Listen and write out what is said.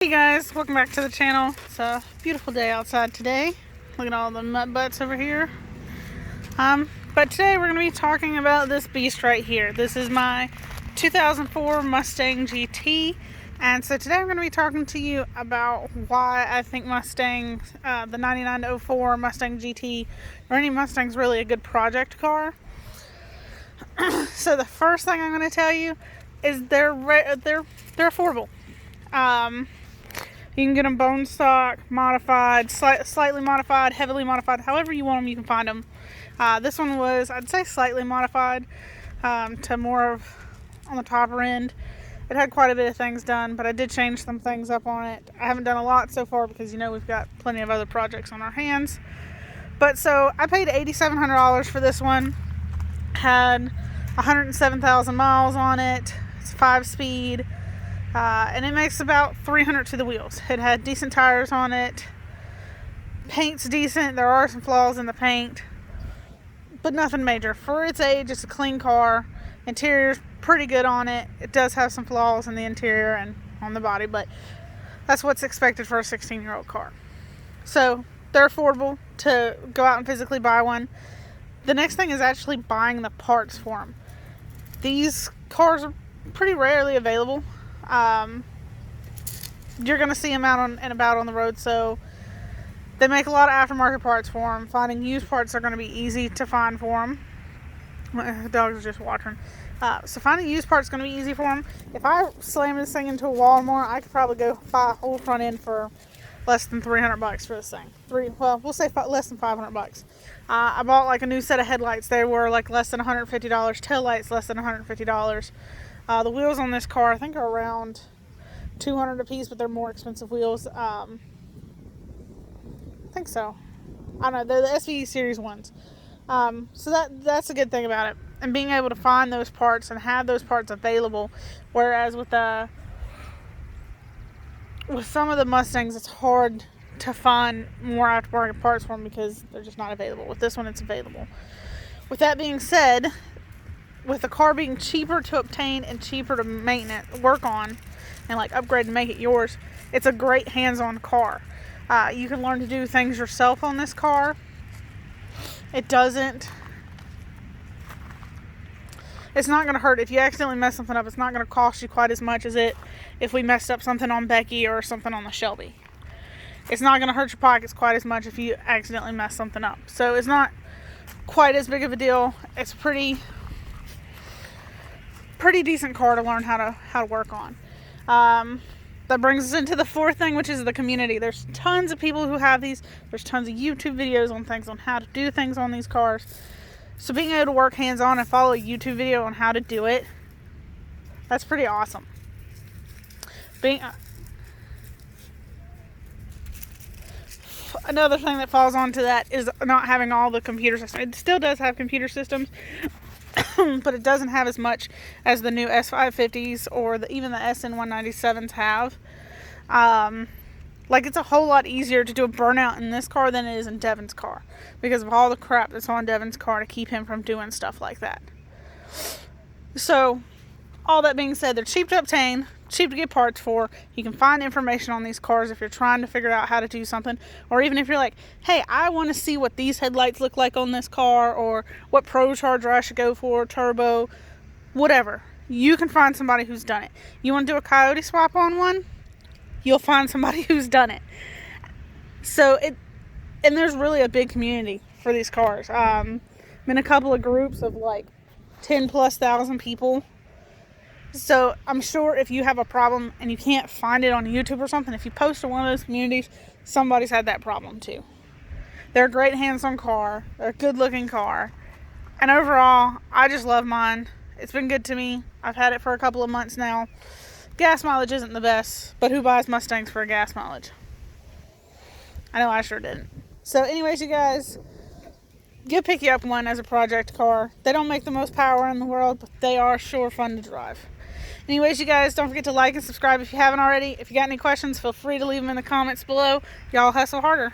Hey guys, welcome back to the channel. It's a beautiful day outside today. Look at all the mud butts over here. But today we're going to be talking about this beast right here. This is my 2004 Mustang GT. And so today I'm going to be talking to you about why I think Mustang, the 99 to 04 Mustang GT, or any Mustang's really a good project car. So the first thing I'm going to tell you is they're affordable. You can get them bone stock, modified, slightly modified, heavily modified, however you want them, you can find them. This one was, I'd say, slightly modified to more of on the topper end. It had quite a bit of things done, but I did change some things up on it. I haven't done a lot so far because, we've got plenty of other projects on our hands. But so I paid $8,700 for this one. Had 107,000 miles on it. It's 5-speed. And it makes about 300 to the wheels. It had decent tires on it. Paint's decent. There are some flaws in the paint, but nothing major. For its age, it's a clean car. Interior's pretty good on it. It does have some flaws in the interior and on the body, but that's what's expected for a 16-year-old car. So they're affordable to go out and physically buy one. The next thing is actually buying the parts for them. These cars are pretty rarely available. You're going to see them out and about on the road, so they make a lot of aftermarket parts for them. Finding used parts are going to be easy to find for them. The dogs are just watching. So finding used parts is going to be easy for them. If I slam this thing into a wall more, I could probably go buy a whole front end for less than $300 for this thing. We'll say less than $500. I bought like a new set of headlights. They were like less than $150. Tail lights less than $150. The wheels on this car, I think, are around $200 a piece, but they're more expensive wheels. I think so. I don't know. They're the SVE series ones. So that's a good thing about it. And being able to find those parts and have those parts available. Whereas with some of the Mustangs, it's hard to find more aftermarket parts for them because they're just not available. With this one, it's available. With that being said, with the car being cheaper to obtain and cheaper to work on and like upgrade and make it yours, it's a great hands-on car. You can learn to do things yourself on this car. It's not going to hurt. If you accidentally mess something up, it's not going to cost you quite as much as if we messed up something on Becky or something on the Shelby. It's not going to hurt your pockets quite as much if you accidentally mess something up. So it's not quite as big of a deal. It's pretty decent car to learn how to work on. That brings us into the fourth thing, which is the community. There's tons of people who have these. There's tons of YouTube videos on things on how to do things on these cars. So being able to work hands-on and follow a YouTube video on how to do it, that's pretty awesome. Another thing that falls onto that is not having all the computer systems. It still does have computer systems, but it doesn't have as much as the new S550s or even the SN197s have. It's a whole lot easier to do a burnout in this car than it is in Devin's car because of all the crap that's on Devin's car to keep him from doing stuff like that. So, all that being said, they're cheap to obtain, cheap to get parts for. You can find information on these cars if you're trying to figure out how to do something, or even if you're like, hey, I want to see what these headlights look like on this car, or what Pro Charger I should go for, turbo, whatever. You can find somebody who's done it. You want to do a coyote swap on one? You'll find somebody who's done it. And there's really a big community for these cars. I'm in a couple of groups of like 10,000+ people. So I'm sure if you have a problem and you can't find it on YouTube or something, if you post to one of those communities, somebody's had that problem too. They're a great hands-on car. They're a good-looking car. And overall, I just love mine. It's been good to me. I've had it for a couple of months now. Gas mileage isn't the best, but who buys Mustangs for a gas mileage? I know I sure didn't. So anyways, you guys, get picky up one as a project car. They don't make the most power in the world, but they are sure fun to drive. Anyways, you guys, don't forget to like and subscribe if you haven't already. If you got any questions, feel free to leave them in the comments below. Y'all hustle harder.